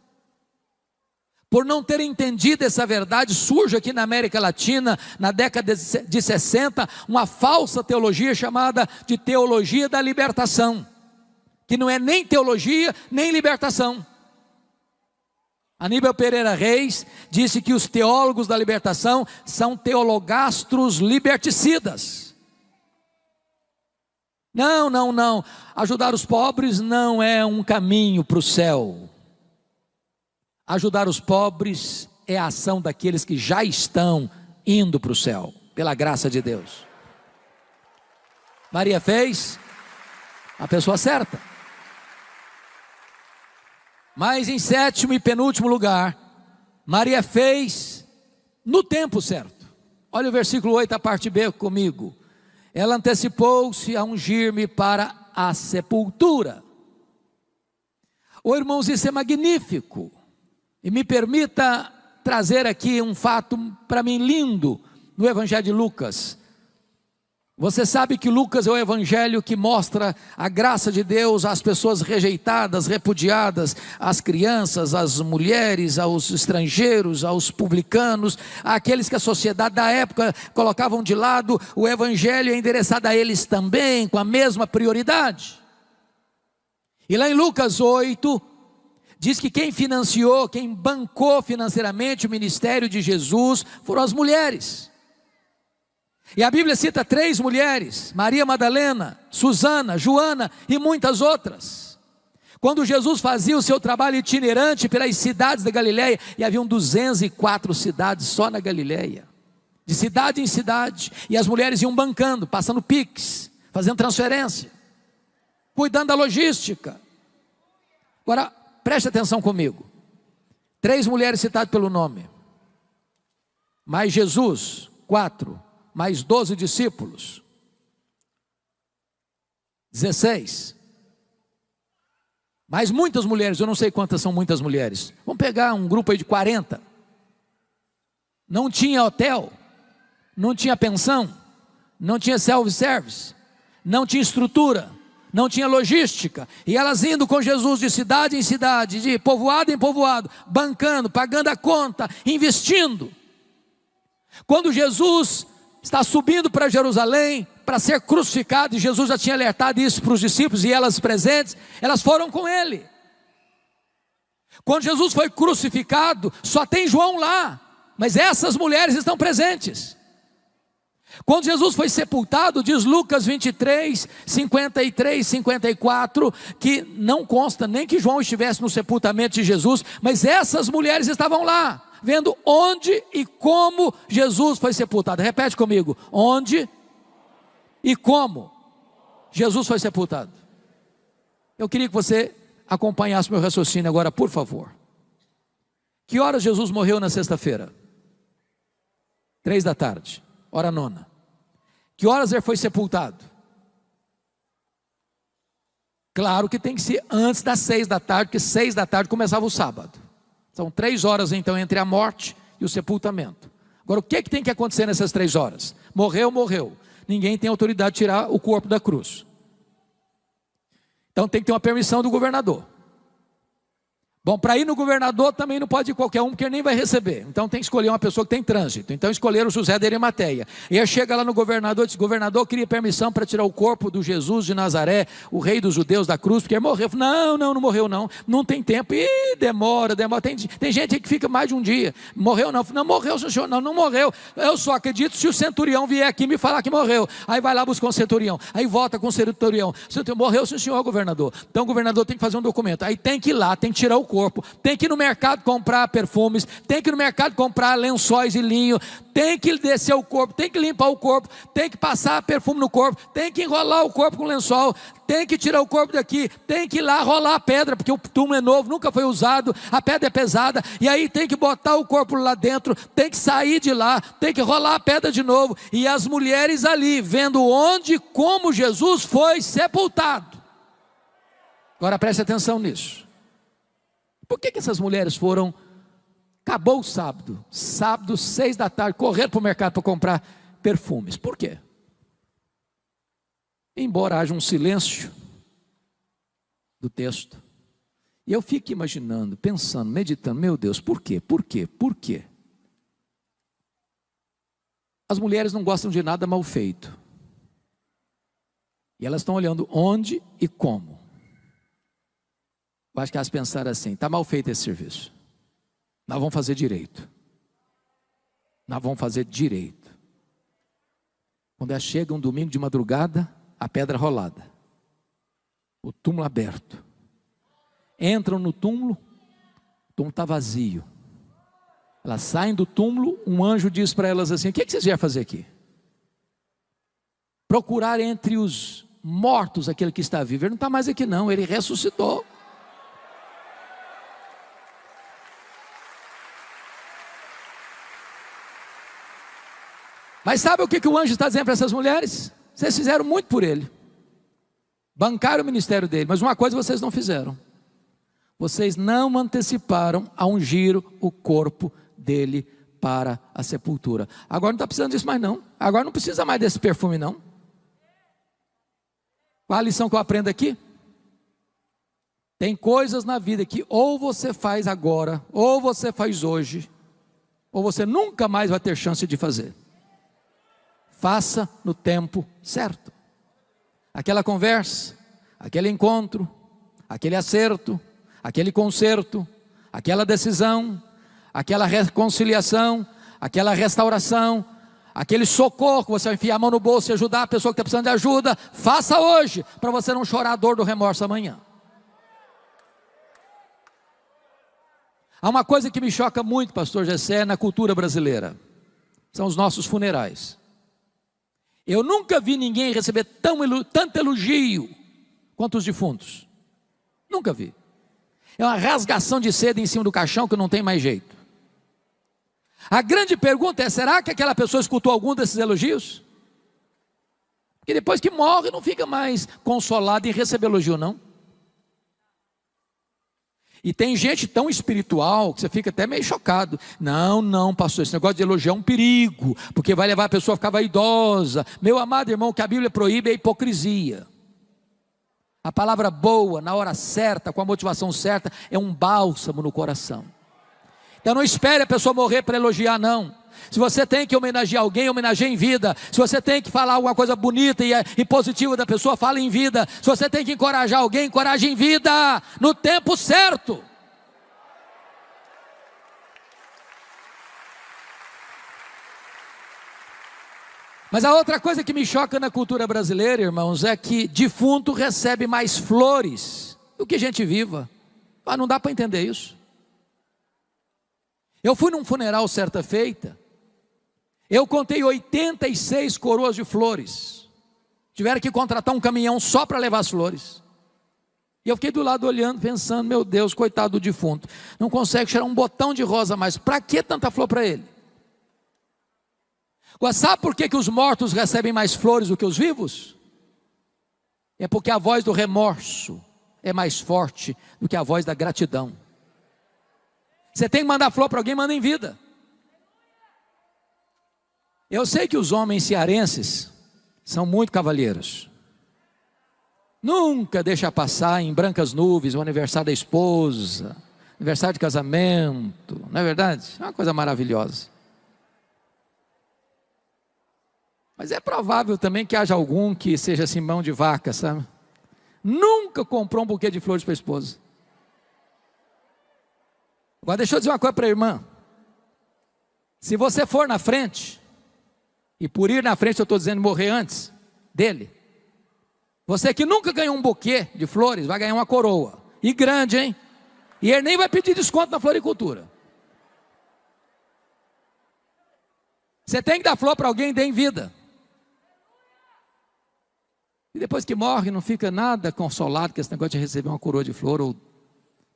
Por não ter entendido essa verdade, surge aqui na América Latina, na década de 60, uma falsa teologia chamada de teologia da libertação, que não é nem teologia, nem libertação. Aníbal Pereira Reis disse que os teólogos da libertação são teologastros liberticidas. Não, ajudar os pobres não é um caminho para o céu. Ajudar os pobres é a ação daqueles que já estão indo para o céu, pela graça de Deus. Maria fez a pessoa certa. Mas em sétimo e penúltimo lugar, Maria fez no tempo certo. Olha o versículo 8, a parte B comigo. Ela antecipou-se a ungir-me para a sepultura. Irmãos, isso é magnífico. E me permita trazer aqui um fato para mim lindo no Evangelho de Lucas. Você sabe que Lucas é o evangelho que mostra a graça de Deus às pessoas rejeitadas, repudiadas, às crianças, às mulheres, aos estrangeiros, aos publicanos, àqueles que a sociedade da época colocavam de lado. O evangelho é endereçado a eles também, com a mesma prioridade. E lá em Lucas 8, diz que quem financiou, quem bancou financeiramente o ministério de Jesus foram as mulheres. E a Bíblia cita 3 mulheres: Maria Madalena, Susana, Joana e muitas outras. Quando Jesus fazia o seu trabalho itinerante pelas cidades da Galileia, e haviam 204 cidades só na Galileia, de cidade em cidade, e as mulheres iam bancando, passando Pix, fazendo transferência, cuidando da logística. Agora, preste atenção comigo. 3 mulheres citadas pelo nome, mais Jesus, 4, mais 12 discípulos, 16, mais muitas mulheres, eu não sei quantas são muitas mulheres, vamos pegar um grupo aí de 40, não tinha hotel, não tinha pensão, não tinha self-service, não tinha estrutura, não tinha logística, e elas indo com Jesus de cidade em cidade, de povoado em povoado, bancando, pagando a conta, investindo. Quando Jesus está subindo para Jerusalém para ser crucificado, e Jesus já tinha alertado isso para os discípulos e elas presentes, elas foram com ele. Quando Jesus foi crucificado, só tem João lá, mas essas mulheres estão presentes. Quando Jesus foi sepultado, diz Lucas 23, 53, 54, que não consta nem que João estivesse no sepultamento de Jesus, mas essas mulheres estavam lá, vendo onde e como Jesus foi sepultado. Repete comigo: onde e como Jesus foi sepultado. Eu queria que você acompanhasse meu raciocínio agora, por favor. Que horas Jesus morreu na sexta-feira? 3 da tarde, hora nona. Que horas ele foi sepultado? Claro que tem que ser antes das 6 da tarde, porque 6 da tarde começava o sábado. São 3 horas então entre a morte e o sepultamento. Agora o que tem que acontecer nessas 3 horas? Morreu, morreu. Ninguém tem autoridade de tirar o corpo da cruz. Então tem que ter uma permissão do governador. Bom, para ir no governador também não pode ir qualquer um, porque ele nem vai receber. Então tem que escolher uma pessoa que tem trânsito. Então escolheram José de Arimateia. E aí chega lá no governador e diz: governador, queria permissão para tirar o corpo do Jesus de Nazaré, o rei dos judeus da cruz, porque ele morreu. Não morreu não. Não tem tempo. Ih, demora. Tem gente aí que fica mais de um dia. Morreu não. Não morreu, senhor. Não morreu. Eu só acredito se o centurião vier aqui me falar que morreu. Aí vai lá buscar um centurião. Aí volta com o centurião. Morreu, senhor governador. Então o governador tem que fazer um documento. Aí tem que ir lá, tem que tirar o corpo. Tem que ir no mercado comprar perfumes, tem que ir no mercado comprar lençóis e linho, tem que descer o corpo, tem que limpar o corpo, tem que passar perfume no corpo, tem que enrolar o corpo com lençol, tem que tirar o corpo daqui, tem que ir lá rolar a pedra, porque o túmulo é novo, nunca foi usado, a pedra é pesada, e aí tem que botar o corpo lá dentro, tem que sair de lá, tem que rolar a pedra de novo, e as mulheres ali, vendo onde e como Jesus foi sepultado. Agora preste atenção nisso. Por que essas mulheres foram? Acabou o sábado, 6 da tarde, correram para o mercado para comprar perfumes. Por quê? Embora haja um silêncio do texto, e eu fico imaginando, pensando, meditando, meu Deus, por quê? Por quê? Por quê? As mulheres não gostam de nada mal feito, e elas estão olhando onde e como. Eu acho que elas pensaram assim: está mal feito esse serviço, nós vamos fazer direito. Nós vamos fazer direito. Quando elas chegam domingo de madrugada, a pedra rolada, o túmulo aberto, entram no túmulo, o túmulo está vazio. Elas saem do túmulo, um anjo diz para elas assim: o que vocês vieram fazer aqui? Procurar entre os mortos aquele que está vivo. Ele não está mais aqui não, ele ressuscitou. Mas sabe o que o anjo está dizendo para essas mulheres? Vocês fizeram muito por ele, bancaram o ministério dele, mas uma coisa vocês não fizeram: vocês não anteciparam a ungir o corpo dele para a sepultura. Agora não está precisando disso mais não, agora não precisa mais desse perfume não. Qual a lição que eu aprendo aqui? Tem coisas na vida que ou você faz agora, ou você faz hoje, ou você nunca mais vai ter chance de fazer. Faça no tempo certo. Aquela conversa, aquele encontro, aquele acerto, aquele conserto, aquela decisão, aquela reconciliação, aquela restauração, aquele socorro que você vai enfiar a mão no bolso e ajudar a pessoa que está precisando de ajuda. Faça hoje, para você não chorar a dor do remorso amanhã. Há uma coisa que me choca muito, pastor Gessé, na cultura brasileira: são os nossos funerais. Eu nunca vi ninguém receber tanto elogio quanto os defuntos. Nunca vi. É uma rasgação de seda em cima do caixão que não tem mais jeito. A grande pergunta é: será que aquela pessoa escutou algum desses elogios? Porque depois que morre não fica mais consolado em receber elogio não. E tem gente tão espiritual que você fica até meio chocado. Não, pastor, esse negócio de elogiar é um perigo, porque vai levar a pessoa a ficar vaidosa. Meu amado irmão, o que a Bíblia proíbe é a hipocrisia. A palavra boa, na hora certa, com a motivação certa, é um bálsamo no coração. Então não espere a pessoa morrer para elogiar não. Se você tem que homenagear alguém, homenageie em vida. Se você tem que falar alguma coisa bonita e positiva da pessoa, fale em vida. Se você tem que encorajar alguém, encoraje em vida, no tempo certo. Mas a outra coisa que me choca na cultura brasileira, irmãos, é que defunto recebe mais flores do que gente viva. Ah, não dá para entender isso. Eu fui num funeral certa feita, eu contei 86 coroas de flores. Tiveram que contratar um caminhão só para levar as flores. E eu fiquei do lado olhando, pensando, meu Deus, coitado do defunto, não consegue tirar um botão de rosa mais, para que tanta flor para ele? Agora, sabe por que os mortos recebem mais flores do que os vivos? É porque a voz do remorso é mais forte do que a voz da gratidão. Você tem que mandar flor para alguém, manda em vida. Eu sei que os homens cearenses são muito cavalheiros. Nunca deixa passar em brancas nuvens o aniversário da esposa, aniversário de casamento, não é verdade? É uma coisa maravilhosa. Mas é provável também que haja algum que seja assim mão de vaca, sabe? Nunca comprou um buquê de flores para a esposa. Agora deixa eu dizer uma coisa para a irmã. Se você for na frente, e por ir na frente eu estou dizendo morrer antes dele, você que nunca ganhou um buquê de flores, vai ganhar uma coroa. E grande, hein? E ele nem vai pedir desconto na floricultura. Você tem que dar flor para alguém, dê em vida. E depois que morre, não fica nada consolado com esse negócio de receber uma coroa de flor, ou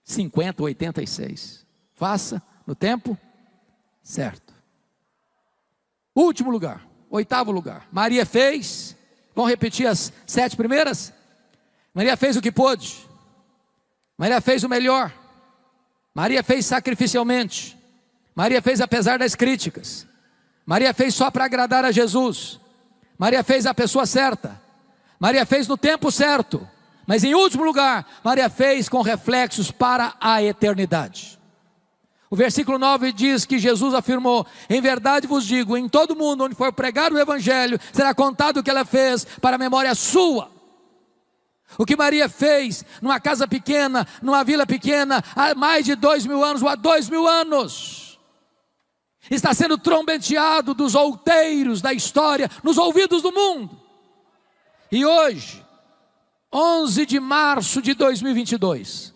50 ou 86. Faça no tempo certo. Último lugar, 8º lugar. Maria fez, vamos repetir as 7 primeiras? Maria fez o que pôde. Maria fez o melhor. Maria fez sacrificialmente. Maria fez apesar das críticas. Maria fez só para agradar a Jesus. Maria fez a pessoa certa. Maria fez no tempo certo. Mas em último lugar, Maria fez com reflexos para a eternidade. O versículo 9 diz que Jesus afirmou: em verdade vos digo, em todo mundo onde for pregado o evangelho, será contado o que ela fez para a memória sua. O que Maria fez numa casa pequena, numa vila pequena, há mais de 2000 anos, ou há 2000 anos, está sendo trombeteado dos outeiros da história, nos ouvidos do mundo. E hoje, 11 de março de 2022,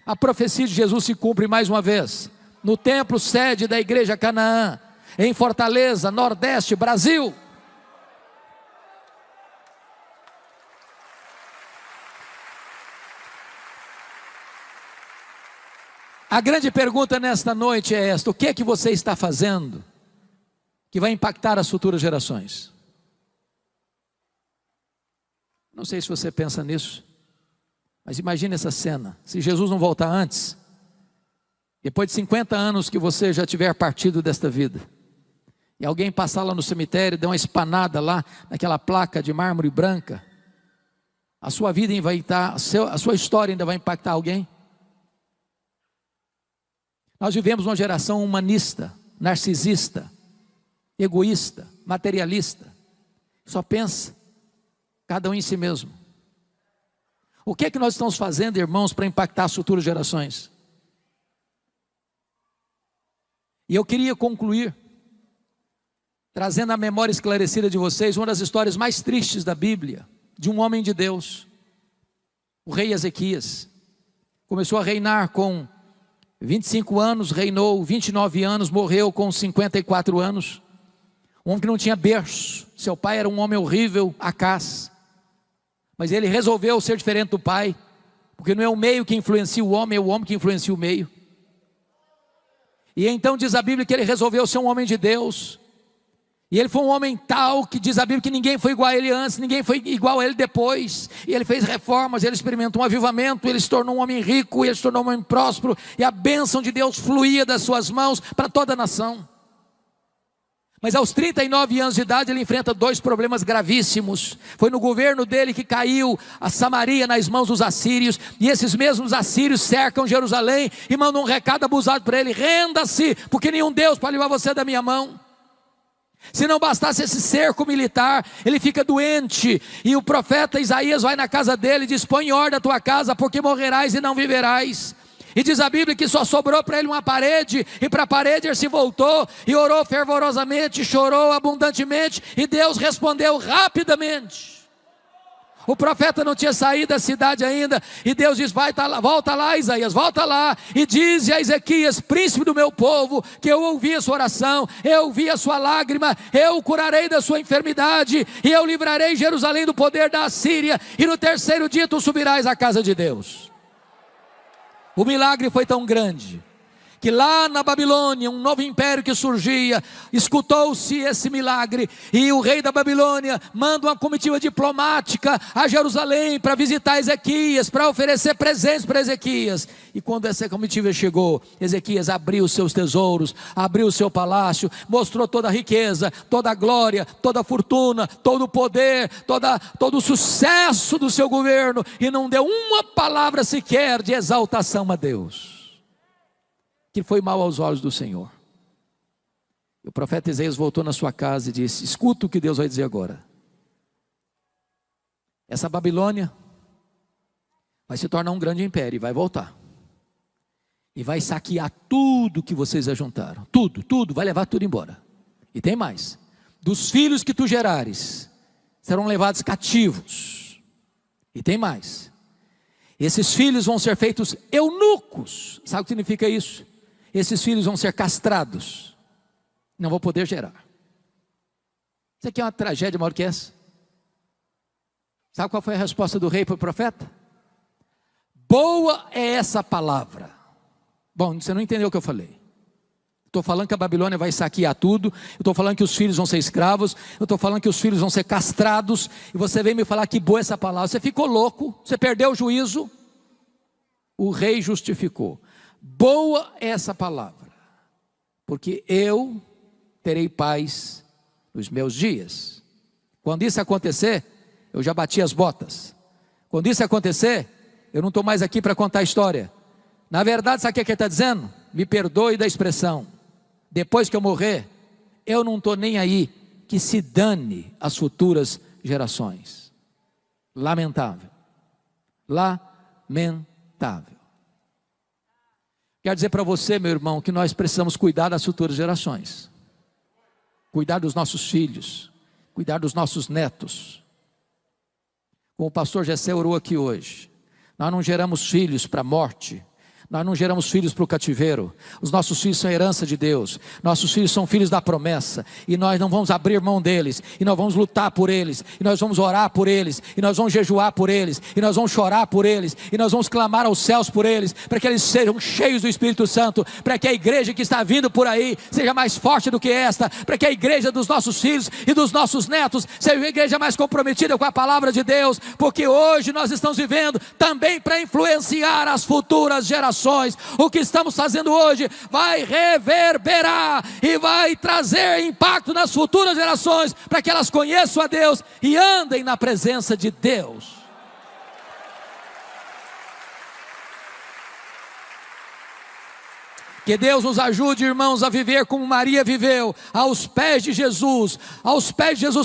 a profecia de Jesus se cumpre mais uma vez, no templo sede da igreja Canaã, em Fortaleza, Nordeste, Brasil. A grande pergunta nesta noite é esta: o que é que você está fazendo que vai impactar as futuras gerações? Não sei se você pensa nisso, mas imagine essa cena, se Jesus não voltar antes, depois de 50 anos que você já tiver partido desta vida, e alguém passar lá no cemitério, der uma espanada lá, naquela placa de mármore branca, a sua vida vai estar, a sua história ainda vai impactar alguém? Nós vivemos uma geração humanista, narcisista, egoísta, materialista, só pensa cada um em si mesmo. O que é que nós estamos fazendo, irmãos, para impactar as futuras gerações? E eu queria concluir trazendo à memória esclarecida de vocês uma das histórias mais tristes da Bíblia, de um homem de Deus, o rei Ezequias. Começou a reinar com 25 anos, reinou 29 anos, morreu com 54 anos. Um homem que não tinha berço. Seu pai era um homem horrível, Acás. Mas ele resolveu ser diferente do pai, porque não é o meio que influencia o homem, é o homem que influencia o meio. E então diz a Bíblia que ele resolveu ser um homem de Deus. E ele foi um homem tal que diz a Bíblia que ninguém foi igual a ele antes, ninguém foi igual a ele depois. E ele fez reformas, ele experimentou um avivamento, ele se tornou um homem rico, ele se tornou um homem próspero, e a bênção de Deus fluía das suas mãos para toda a nação. Mas aos 39 anos de idade ele enfrenta 2 problemas gravíssimos. Foi no governo dele que caiu a Samaria nas mãos dos assírios, e esses mesmos assírios cercam Jerusalém e mandam um recado abusado para ele: renda-se, porque nenhum Deus pode livrar você da minha mão. Se não bastasse esse cerco militar, ele fica doente, e o profeta Isaías vai na casa dele e diz: põe em ordem a tua casa, porque morrerás e não viverás. E diz a Bíblia que só sobrou para ele uma parede, e para a parede ele se voltou e orou fervorosamente, chorou abundantemente, e Deus respondeu rapidamente. O profeta não tinha saído da cidade ainda, e Deus diz: volta lá, Isaías, volta lá, e diz a Ezequias, príncipe do meu povo, que eu ouvi a sua oração, eu ouvi a sua lágrima, eu o curarei da sua enfermidade, e eu livrarei Jerusalém do poder da Assíria, e no 3º dia tu subirás à casa de Deus. O milagre foi tão grande que lá na Babilônia, um novo império que surgia, escutou-se esse milagre, e o rei da Babilônia manda uma comitiva diplomática a Jerusalém para visitar Ezequias, para oferecer presentes para Ezequias. E quando essa comitiva chegou, Ezequias abriu seus tesouros, abriu o seu palácio, mostrou toda a riqueza, toda a glória, toda a fortuna, todo o poder, todo o sucesso do seu governo, e não deu uma palavra sequer de exaltação a Deus, que foi mal aos olhos do Senhor. E o profeta Isaías voltou na sua casa e disse: escuta o que Deus vai dizer agora. Essa Babilônia vai se tornar um grande império e vai voltar. E vai saquear tudo que vocês ajuntaram. Tudo, vai levar tudo embora. E tem mais: dos filhos que tu gerares, serão levados cativos. E tem mais: esses filhos vão ser feitos eunucos. Sabe o que significa isso? Esses filhos vão ser castrados, não vão poder gerar. Isso aqui é uma tragédia maior que essa. Sabe qual foi a resposta do rei para o profeta? Boa é essa palavra. Bom, você não entendeu o que eu falei. Estou falando que a Babilônia vai saquear tudo. Eu estou falando que os filhos vão ser escravos. Eu estou falando que os filhos vão ser castrados. E você vem me falar que boa é essa palavra. Você ficou louco, você perdeu o juízo. O rei justificou. Boa é essa palavra, porque eu terei paz nos meus dias. Quando isso acontecer, eu já bati as botas. Quando isso acontecer, eu não estou mais aqui para contar a história. Na verdade, sabe o que ele está dizendo? Me perdoe da expressão. Depois que eu morrer, eu não estou nem aí, que se dane as futuras gerações. Lamentável. Lamentável. Quero dizer para você, meu irmão, que nós precisamos cuidar das futuras gerações. Cuidar dos nossos filhos. Cuidar dos nossos netos. Como o pastor Gessé orou aqui hoje. Nós não geramos filhos para a morte. Nós não geramos filhos para o cativeiro. Os nossos filhos são herança de Deus. Nossos filhos são filhos da promessa. E nós não vamos abrir mão deles. E nós vamos lutar por eles. E nós vamos orar por eles. E nós vamos jejuar por eles. E nós vamos chorar por eles. E nós vamos clamar aos céus por eles. Para que eles sejam cheios do Espírito Santo. Para que a igreja que está vindo por aí seja mais forte do que esta. Para que a igreja dos nossos filhos e dos nossos netos seja uma igreja mais comprometida com a palavra de Deus. Porque hoje nós estamos vivendo também para influenciar as futuras gerações. O que estamos fazendo hoje vai reverberar e vai trazer impacto nas futuras gerações, para que elas conheçam a Deus e andem na presença de Deus. Que Deus nos ajude, irmãos, a viver como Maria viveu, aos pés de Jesus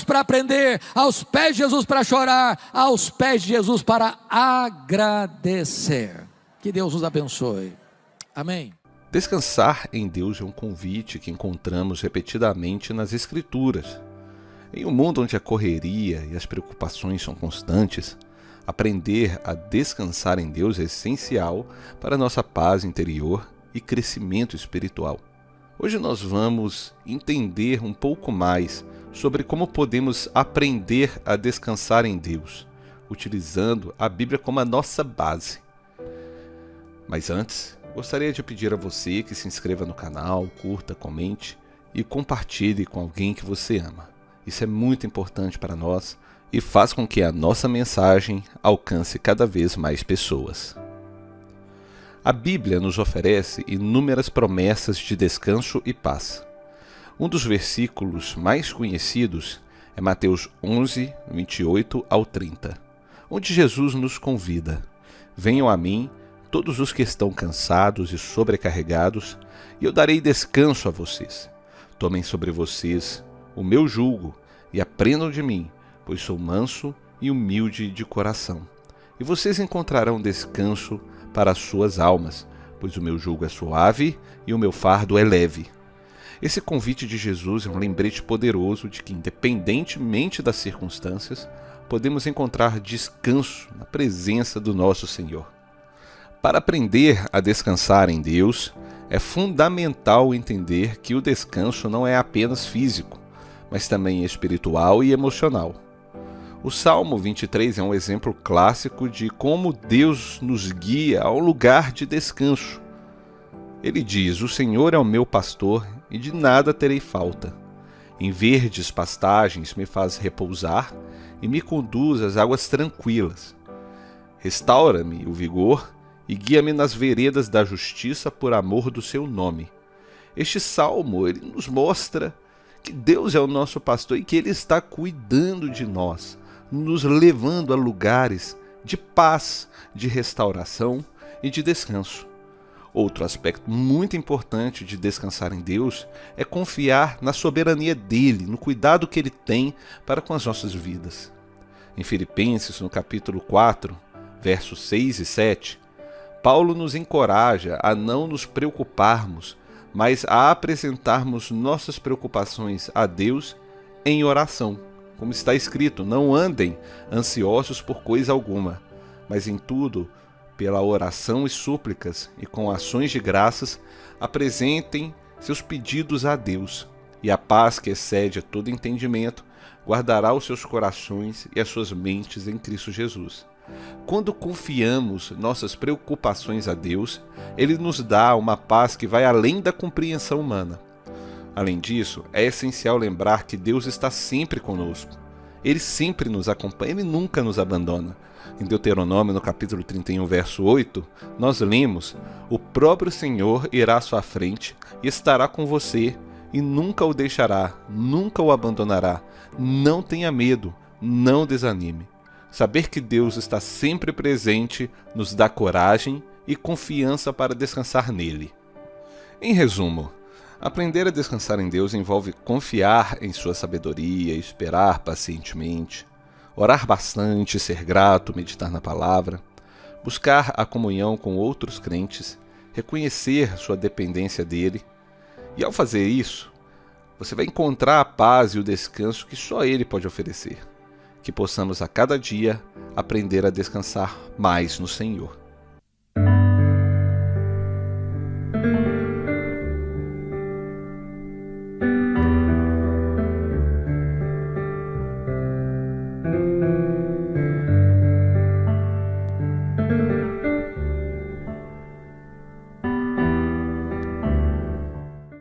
para aprender, aos pés de Jesus para chorar, aos pés de Jesus para agradecer. Que Deus nos abençoe. Amém. Descansar em Deus é um convite que encontramos repetidamente nas Escrituras. Em um mundo onde a correria e as preocupações são constantes, aprender a descansar em Deus é essencial para nossa paz interior e crescimento espiritual. Hoje nós vamos entender um pouco mais sobre como podemos aprender a descansar em Deus, utilizando a Bíblia como a nossa base. Mas antes, gostaria de pedir a você que se inscreva no canal, curta, comente e compartilhe com alguém que você ama. Isso é muito importante para nós e faz com que a nossa mensagem alcance cada vez mais pessoas. A Bíblia nos oferece inúmeras promessas de descanso e paz. Um dos versículos mais conhecidos é Mateus 11, 28 ao 30, onde Jesus nos convida: venham a mim todos os que estão cansados e sobrecarregados, e eu darei descanso a vocês. Tomem sobre vocês o meu jugo e aprendam de mim, pois sou manso e humilde de coração. E vocês encontrarão descanso para as suas almas, pois o meu jugo é suave e o meu fardo é leve. Esse convite de Jesus é um lembrete poderoso de que, independentemente das circunstâncias, podemos encontrar descanso na presença do nosso Senhor. Para aprender a descansar em Deus, é fundamental entender que o descanso não é apenas físico, mas também espiritual e emocional. O Salmo 23 é um exemplo clássico de como Deus nos guia ao lugar de descanso. Ele diz: "O Senhor é o meu pastor e de nada terei falta. Em verdes pastagens me faz repousar e me conduz às águas tranquilas. Restaura-me o vigor e guia-me nas veredas da justiça por amor do seu nome." Este salmo ele nos mostra que Deus é o nosso pastor e que Ele está cuidando de nós, nos levando a lugares de paz, de restauração e de descanso. Outro aspecto muito importante de descansar em Deus é confiar na soberania dEle, no cuidado que Ele tem para com as nossas vidas. Em Filipenses, no capítulo 4, versos 6 e 7, Paulo nos encoraja a não nos preocuparmos, mas a apresentarmos nossas preocupações a Deus em oração. Como está escrito: "Não andem ansiosos por coisa alguma, mas em tudo, pela oração e súplicas e com ações de graças, apresentem seus pedidos a Deus, e a paz que excede a todo entendimento guardará os seus corações e as suas mentes em Cristo Jesus." Quando confiamos nossas preocupações a Deus, Ele nos dá uma paz que vai além da compreensão humana. Além disso, é essencial lembrar que Deus está sempre conosco. Ele sempre nos acompanha, Ele nunca nos abandona. Em Deuteronômio, no capítulo 31, verso 8, nós lemos: "O próprio Senhor irá à sua frente e estará com você, e nunca o deixará, nunca o abandonará. Não tenha medo, não desanime." Saber que Deus está sempre presente nos dá coragem e confiança para descansar nele. Em resumo, aprender a descansar em Deus envolve confiar em sua sabedoria, esperar pacientemente, orar bastante, ser grato, meditar na palavra, buscar a comunhão com outros crentes, reconhecer sua dependência dele. E ao fazer isso, você vai encontrar a paz e o descanso que só ele pode oferecer. Que possamos a cada dia aprender a descansar mais no Senhor.